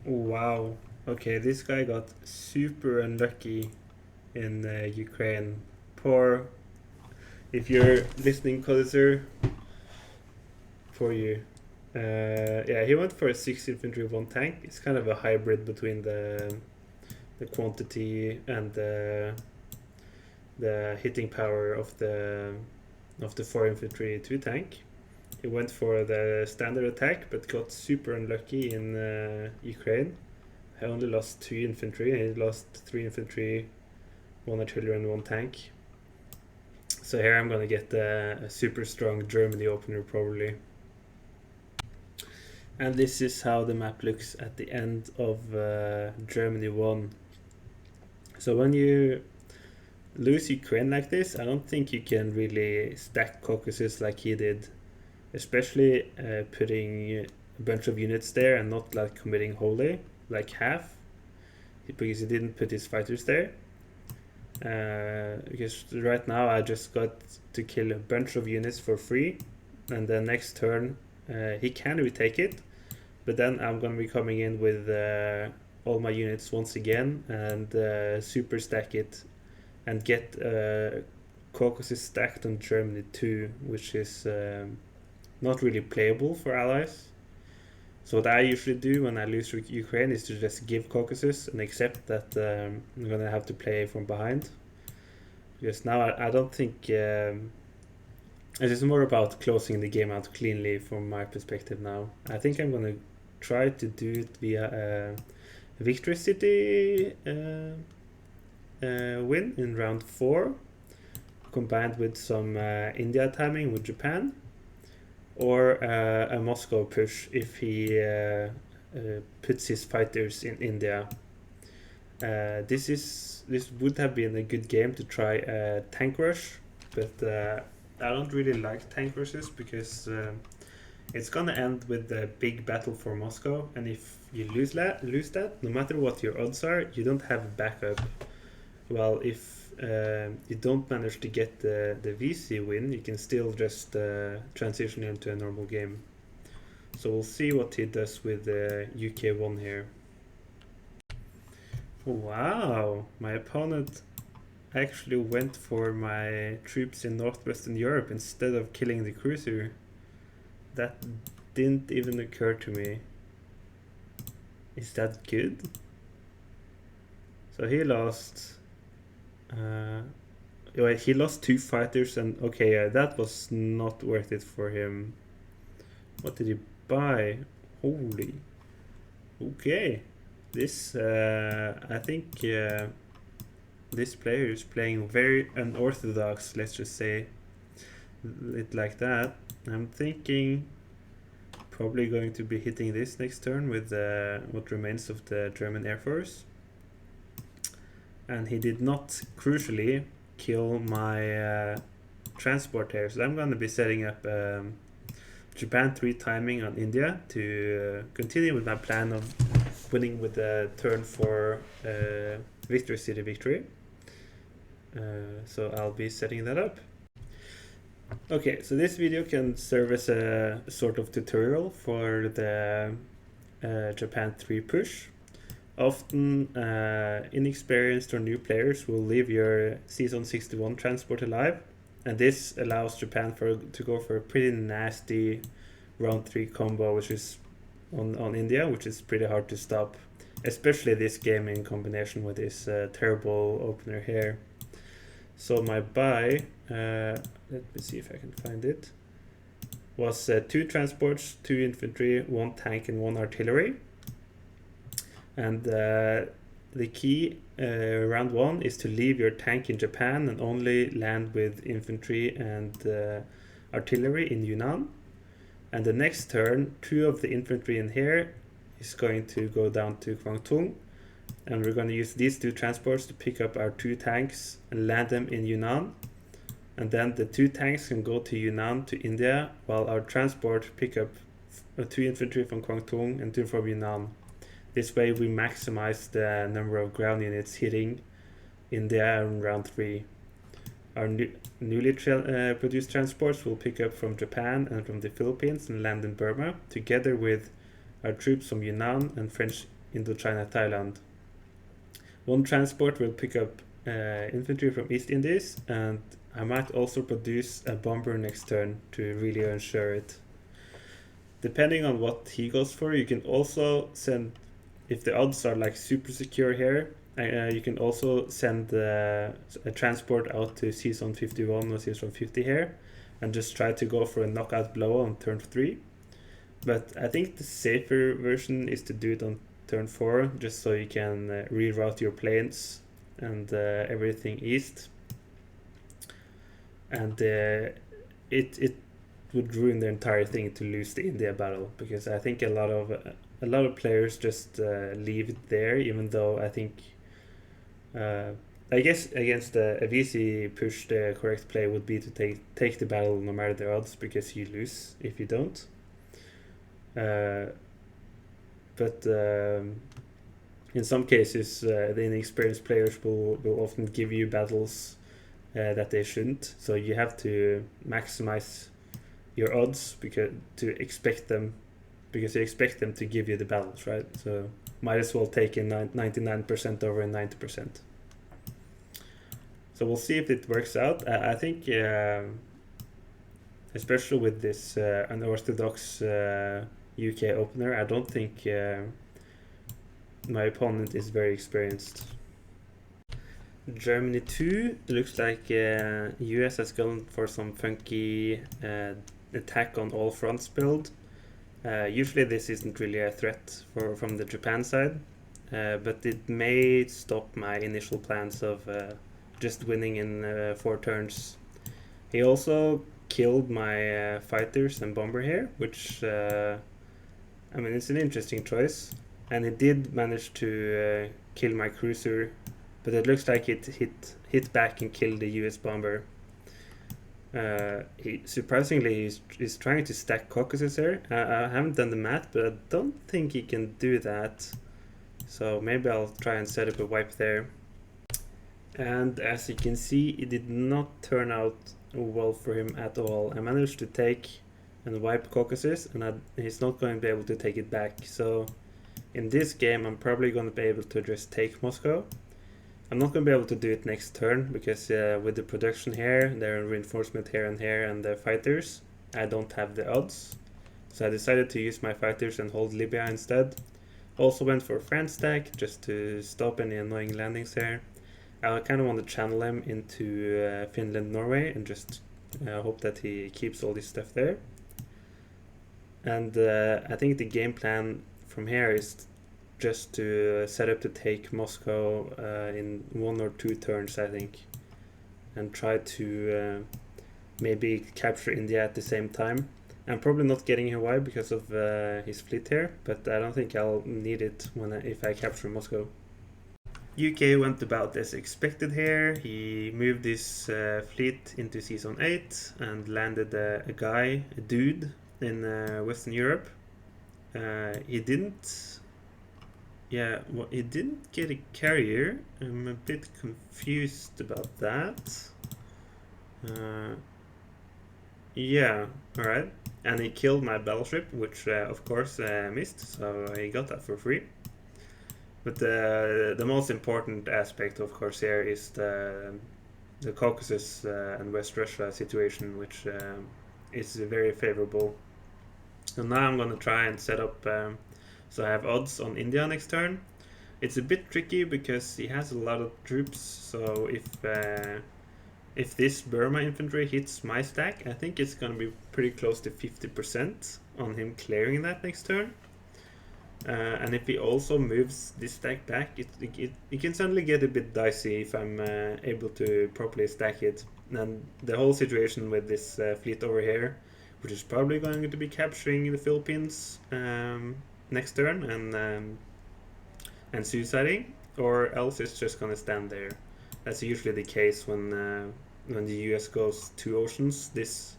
Wow. Okay, this guy got super unlucky in Ukraine. Poor. If you're listening, Codizer, for you. Yeah, he went for a 6 infantry 1 tank. It's kind of a hybrid between the quantity and the hitting power of the 4 infantry 2 tank. He went for the standard attack, but got super unlucky in Ukraine. He only lost 2 infantry. He lost 3 infantry, 1 artillery, and 1 tank. So here I'm gonna get a super strong Germany opener probably. And this is how the map looks at the end of Germany 1. So when you lose Ukraine like this, I don't think you can really stack Caucasus like he did. Especially putting a bunch of units there and not like committing wholly, like half, because he didn't put his fighters there. Because right now I just got to kill a bunch of units for free, and the next turn he can retake it, but then I'm gonna be coming in with all my units once again and super stack it and get Caucasus stacked on Germany too, which is not really playable for allies. So what I usually do when I lose Ukraine is to just give Caucasus and accept that I'm gonna have to play from behind. Because now I don't think it is more about closing the game out cleanly from my perspective now. I think I'm gonna try to do it via a Victory City win in round 4, combined with some India timing with Japan, or a Moscow push if he puts his fighters in India. This would have been a good game to try a tank rush, but I don't really like tank rushes because it's gonna end with a big battle for Moscow, and if you lose that, no matter what your odds are, you don't have backup. Well, if you don't manage to get the VC win, you can still just transition into a normal game. So we'll see what he does with the UK 1 here. Wow, my opponent actually went for my troops in Northwestern Europe instead of killing the cruiser. That didn't even occur to me. Is that good? So he lost... he lost 2 fighters and okay, yeah, that was not worth it for him. What did he buy? Holy. Okay. This, I think this player is playing very unorthodox, let's just say it like that. I'm thinking probably going to be hitting this next turn with what remains of the German Air Force. And he did not, crucially, kill my transport here. So I'm going to be setting up Japan 3 timing on India to continue with my plan of winning with the turn for Victory City victory. So I'll be setting that up. Okay, so this video can serve as a sort of tutorial for the Japan 3 push. Often inexperienced or new players will leave your Season 61 transport alive, and this allows Japan to go for a pretty nasty round 3 combo, which is on India, which is pretty hard to stop, especially this game in combination with this terrible opener here. So my buy, let me see if I can find it, was 2 transports, 2 infantry, 1 tank and 1 artillery. And the key round 1 is to leave your tank in Japan and only land with infantry and artillery in Yunnan. And the next turn, 2 of the infantry in here is going to go down to Kwangtung. And we're going to use these 2 transports to pick up our 2 tanks and land them in Yunnan. And then the 2 tanks can go to Yunnan to India, while our transport pick up 2 infantry from Kwangtung and 2 from Yunnan. This way we maximize the number of ground units hitting India in round 3. Our newly produced transports will pick up from Japan and from the Philippines and land in Burma, together with our troops from Yunnan and French Indochina, Thailand. One transport will pick up infantry from East Indies, and I might also produce a bomber next turn to really ensure it. Depending on what he goes for, you can also send, if the odds are like super secure here, you can also send a transport out to season 51 or season 50 here and just try to go for a knockout blow on turn 3. But I think the safer version is to do it on turn 4, just so you can reroute your planes and everything east. And it would ruin the entire thing to lose the India battle, because I think a lot of players just leave it there, even though I think I guess against a VC push the correct play would be to take the battle no matter the odds, because you lose if you don't. But in some cases the inexperienced players will often give you battles that they shouldn't, so you have to maximize your odds because you expect them to give you the battles, right? So might as well take in 99% over 90%. So we'll see if it works out. I think especially with this unorthodox UK opener, I don't think my opponent is very experienced. Germany 2, looks like US has gone for some funky attack on all fronts build. Usually this isn't really a threat from the Japan side, but it may stop my initial plans of just winning in 4 turns. He also killed my fighters and bomber here, which I mean, it's an interesting choice, and it did manage to kill my cruiser, but it looks like it hit back and killed the US bomber. Surprisingly, he's trying to stack Caucasus here. I haven't done the math, but I don't think he can do that. So maybe I'll try and set up a wipe there. And as you can see, it did not turn out well for him at all. I managed to take and wipe Caucasus, and he's not going to be able to take it back. So in this game, I'm probably going to be able to just take Moscow. I'm not going to be able to do it next turn, because with the production here, there are reinforcement here, and the fighters, I don't have the odds. So I decided to use my fighters and hold Libya instead. Also went for France stack, just to stop any annoying landings here. I kind of want to channel him into Finland, Norway, and just hope that he keeps all this stuff there. And I think the game plan from here is just to set up to take Moscow in 1 or 2 turns, I think, and try to maybe capture India at the same time. I'm probably not getting Hawaii because of his fleet here, but I don't think I'll need it if I capture Moscow. UK went about as expected here. He moved his fleet into Season 8 and landed a dude in Western Europe. He didn't get a carrier. I'm a bit confused about that. Yeah, alright. And he killed my battleship, which of course missed, so he got that for free. But the most important aspect, of course, here is the Caucasus and West Russia situation, which is very favorable. So now I'm going to try and set up so I have odds on India next turn. It's a bit tricky because he has a lot of troops, so if this Burma infantry hits my stack, I think it's going to be pretty close to 50% on him clearing that next turn. And if he also moves this stack back, it can suddenly get a bit dicey if I'm able to properly stack it. And the whole situation with this fleet over here, which is probably going to be capturing the Philippines next turn and suiciding, or else it's just going to stand there. That's usually the case when the US goes 2 oceans. This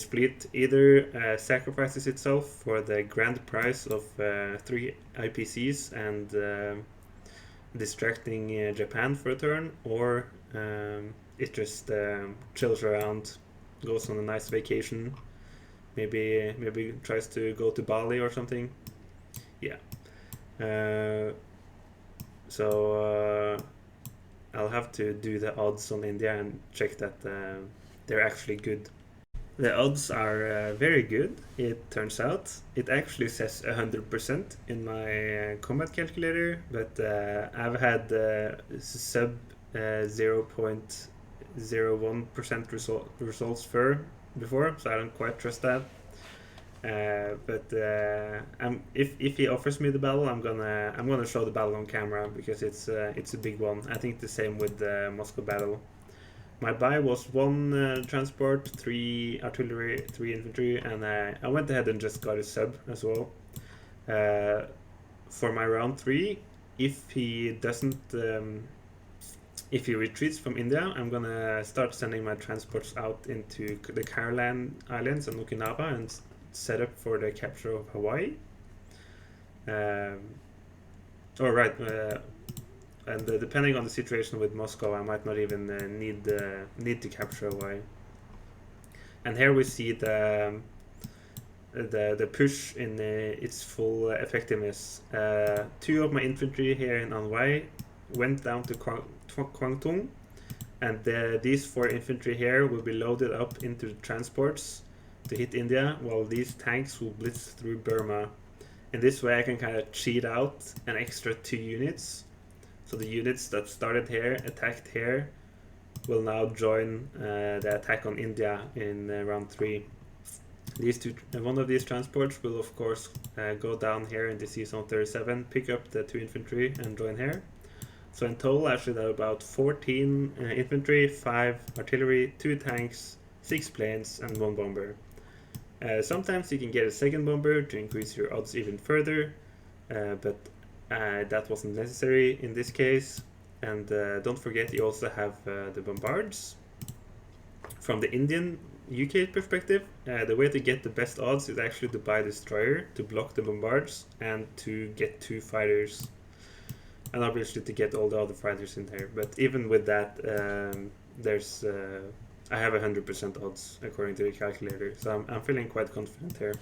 fleet either sacrifices itself for the grand prize of 3 IPCs and distracting Japan for a turn, or it just chills around, goes on a nice vacation, maybe tries to go to Bali or something. Yeah. So I'll have to do the odds on India and check that they're actually good. The odds are very good, it turns out. It actually says 100% in my combat calculator, but I've had sub 0.01% results for before, so I don't quite trust that. If he offers me the battle, I'm gonna show the battle on camera because it's a big one. I think the same with the Moscow battle. My buy was 1 transport, 3 artillery, 3 infantry, and I went ahead and just got a sub as well. For my round 3, if he doesn't, if he retreats from India, I'm gonna start sending my transports out into the Caroline Islands and Okinawa and set up for the capture of Hawaii. And depending on the situation with Moscow, I might not even need to capture Hawaii. And here we see the push in its full effectiveness. 2 of my infantry here in Anhui went down to Kwangtung, and these 4 infantry here will be loaded up into the transports to hit India, while these tanks will blitz through Burma. In this way I can kind of cheat out an extra 2 units. So the units that started here, attacked here, will now join the attack on India in round 3. One of these transports will of course go down here in the Zone 37, pick up the 2 infantry and join here. So in total I should have about 14 infantry, 5 artillery, 2 tanks, 6 planes and 1 bomber. Sometimes you can get a second bomber to increase your odds even further, but that wasn't necessary in this case. And don't forget you also have the bombards. From the Indian UK perspective, the way to get the best odds is actually to buy destroyer to block the bombards and to get 2 fighters, and obviously to get all the other fighters in there. But even with that, I have 100% odds according to the calculator, so I'm feeling quite confident here.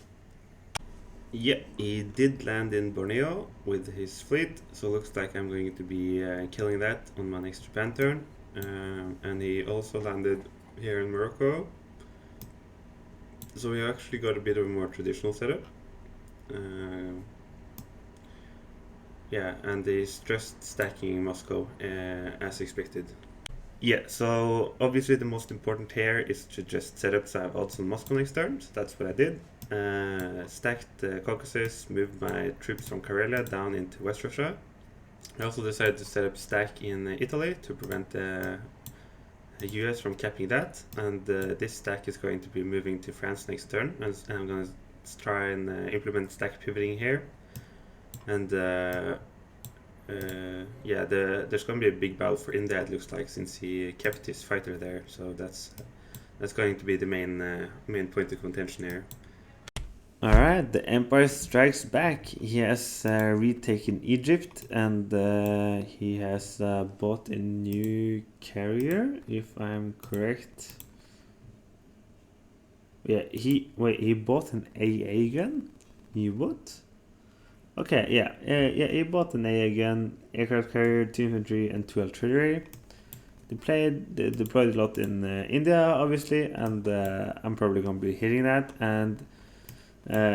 Yeah, he did land in Borneo with his fleet, so looks like I'm going to be killing that on my next Japan turn. And he also landed here in Morocco. So we actually got a bit of a more traditional setup. Yeah, and he's just stacking Moscow as expected. Yeah, so obviously the most important here is to just set up some odds on Moscow next turn, so that's what I did. Stacked the Caucasus, moved my troops from Karelia down into West Russia. I also decided to set up stack in Italy to prevent the US from capping that, and this stack is going to be moving to France next turn, and I'm going to try and implement stack pivoting here. And yeah, there's going to be a big battle for India, it looks like, since he kept his fighter there, so that's going to be the main point of contention here. Alright, the Empire strikes back. He has retaken Egypt, and he has bought a new carrier, if I'm correct. Yeah, he bought an AA gun? He what? Okay, yeah, he bought an AA gun, aircraft carrier, 2 infantry, and 2 artillery. They deployed a lot in India, obviously, and I'm probably going to be hitting that, and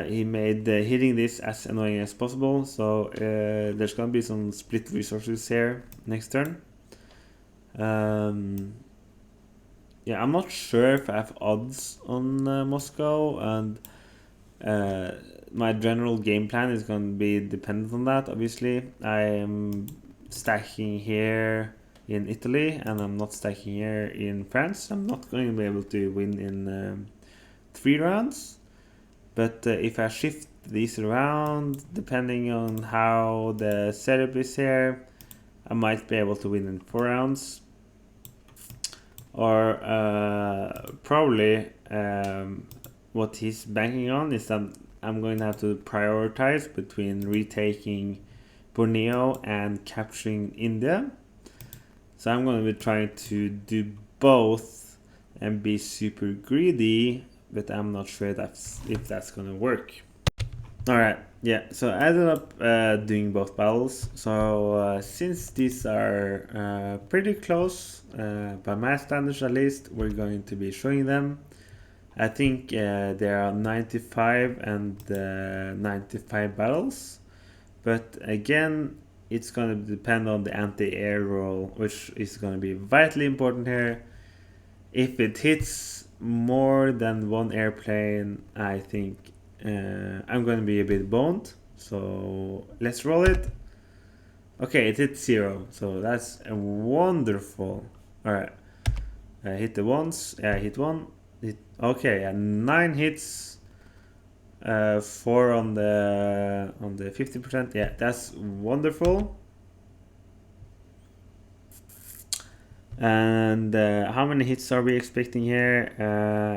he made hitting this as annoying as possible, so there's going to be some split resources here next turn. Yeah, I'm not sure if I have odds on Moscow, and my general game plan is going to be dependent on that, obviously. I am stacking here in Italy, and I'm not stacking here in France. I'm not going to be able to win in 3 rounds. But if I shift these around, depending on how the setup is here, I might be able to win in 4 rounds. Or probably what he's banking on is that I'm going to have to prioritize between retaking Borneo and capturing India. So I'm going to be trying to do both and be super greedy, but I'm not sure if that's going to work. Alright, Yeah, so I ended up doing both battles. So since these are pretty close, by my standards at least, we're going to be showing them. I think there are 95 and 95 battles, but again, it's going to depend on the anti-air roll, which is going to be vitally important here. If it hits more than one airplane, I think I'm going to be a bit boned. So let's roll it. Okay, it hit 0, so that's wonderful. All right, I hit the ones. Yeah, I hit one. Okay, yeah, 9 hits. 4 on the 50%. Yeah, that's wonderful. And how many hits are we expecting here?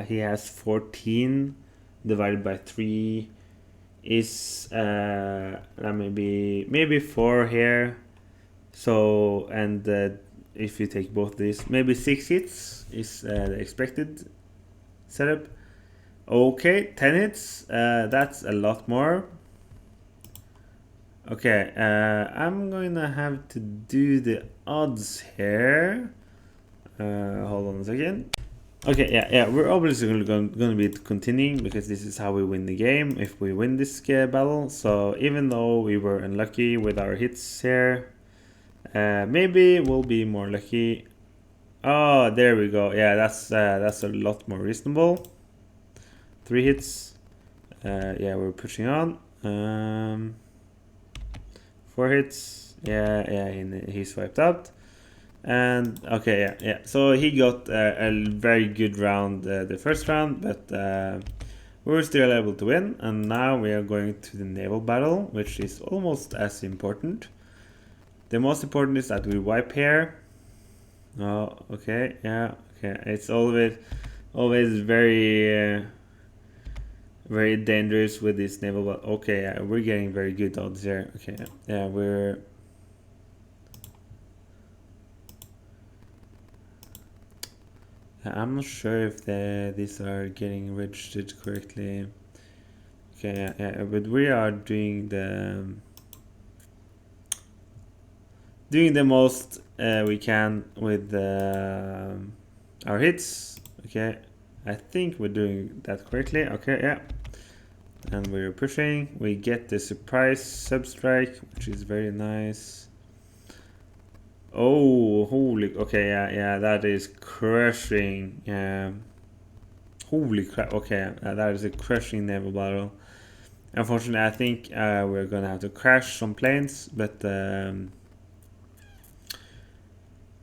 He has 14 divided by 3 is maybe 4 here. So, and if you take both these, maybe 6 hits is the expected setup. Okay, 10 hits. That's a lot more. Okay, I'm going to have to do the odds here. Hold on a second. Okay, yeah, we're obviously going to be continuing because this is how we win the game if we win this battle. So even though we were unlucky with our hits here, maybe we'll be more lucky. Oh, there we go. Yeah, that's a lot more reasonable. 3 hits. Yeah, we're pushing on. 4 hits. Yeah, he swiped out. And okay, yeah. So he got a very good round the first round, but we were still able to win. And now we are going to the naval battle, which is almost as important. The most important is that we wipe here. Oh, okay, yeah, okay. It's always very very dangerous with this naval battle. Okay, yeah, we're getting very good odds here. Okay, yeah, we're. I'm not sure if these are getting registered correctly. Okay, yeah, but we are doing the most we can with our hits. Okay, I think we're doing that correctly. Okay, yeah, and we're pushing. We get the surprise substrike, which is very nice. Oh, holy! Okay, yeah, that is crushing. Holy crap! Okay, that is a crushing naval battle. Unfortunately, I think we're gonna have to crash some planes, but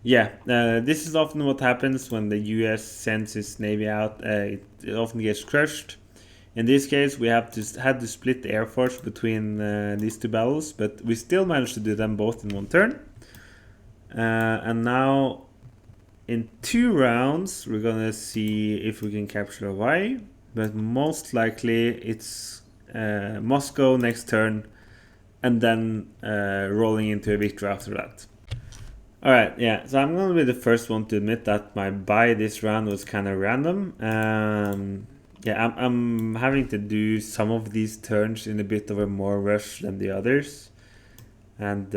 yeah, this is often what happens when the U.S. sends its navy out. It often gets crushed. In this case, we had to split the air force between these two battles, but we still managed to do them both in one turn. And now, in 2 rounds, we're gonna see if we can capture Hawaii, but most likely it's Moscow next turn, and then rolling into a victory after that. Alright, yeah, so I'm gonna be the first one to admit that my buy this round was kind of random. Yeah, I'm having to do some of these turns in a bit of a more rush than the others. And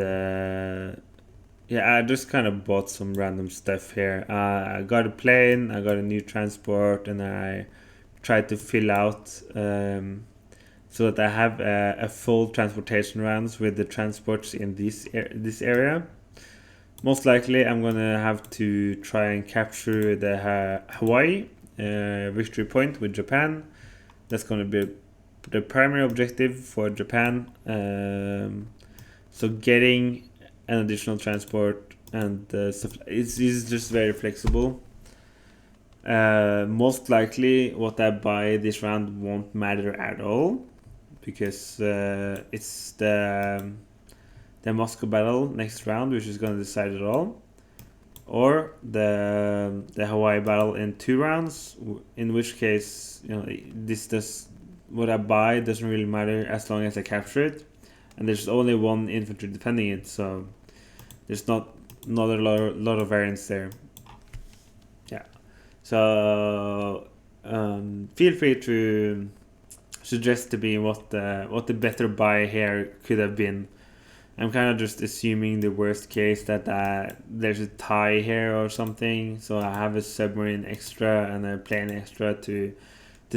yeah, I just kind of bought some random stuff here. I got a plane, I got a new transport, and I tried to fill out so that I have a full transportation rounds with the transports in this area. Most likely, I'm gonna have to try and capture the Hawaii victory point with Japan. That's gonna be the primary objective for Japan. So getting an additional transport and stuff is just very flexible. Most likely, what I buy this round won't matter at all because it's the Moscow battle next round, which is going to decide it all, or the Hawaii battle in 2 rounds. In which case, this does what I buy doesn't really matter as long as I capture it, and there's only 1 infantry defending it, so there's not a lot of variance there. Yeah, so feel free to suggest to be what the better buy here could have been. I'm kind of just assuming the worst case that there's a tie here or something. So I have a submarine extra and a plane extra to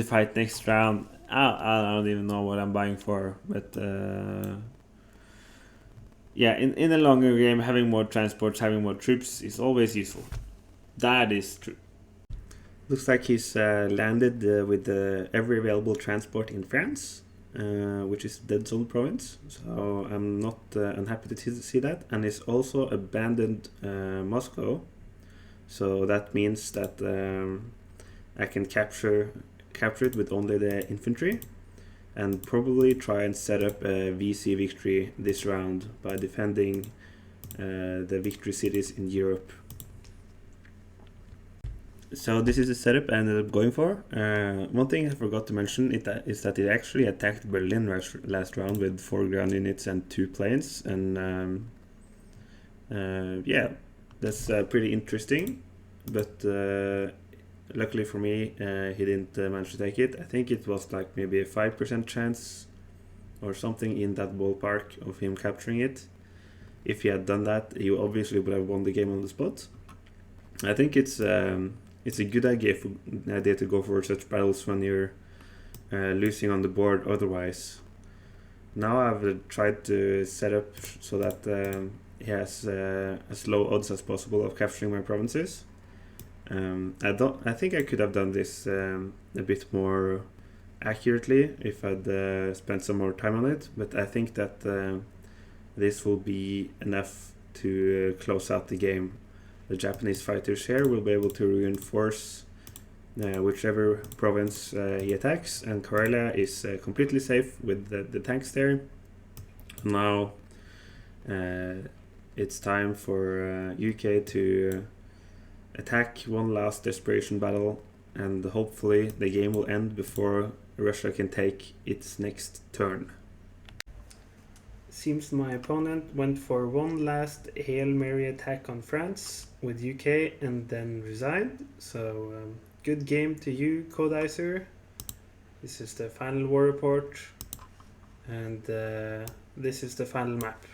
fight next round. I don't even know what I'm buying for, but yeah, in a longer game, having more transports, having more troops is always useful. That is true. Looks like he's landed with every available transport in France, which is Dead Zone province. So I'm not unhappy to see that. And he's also abandoned Moscow. So that means that I can capture it with only the infantry, and probably try and set up a VC victory this round by defending the victory cities in Europe. So this is the setup I ended up going for. One thing I forgot to mention is that it actually attacked Berlin last round with 4 ground units and 2 planes, and yeah, that's pretty interesting. But luckily for me, he didn't manage to take it. I think it was like maybe a 5% chance or something in that ballpark of him capturing it. If he had done that, he obviously would have won the game on the spot. I think it's a good idea to go for such battles when you're losing on the board otherwise. Now I've tried to set up so that he has as low odds as possible of capturing my provinces. I think I could have done this a bit more accurately if I'd spent some more time on it, but I think that this will be enough to close out the game. The Japanese fighters here will be able to reinforce whichever province he attacks, and Karelia is completely safe with the tanks there. Now it's time for UK to attack one last desperation battle, and hopefully the game will end before Russia can take its next turn. Seems my opponent went for one last Hail Mary attack on France with UK and then resigned. So good game to you, Codicer. This is the final war report, and this is the final map.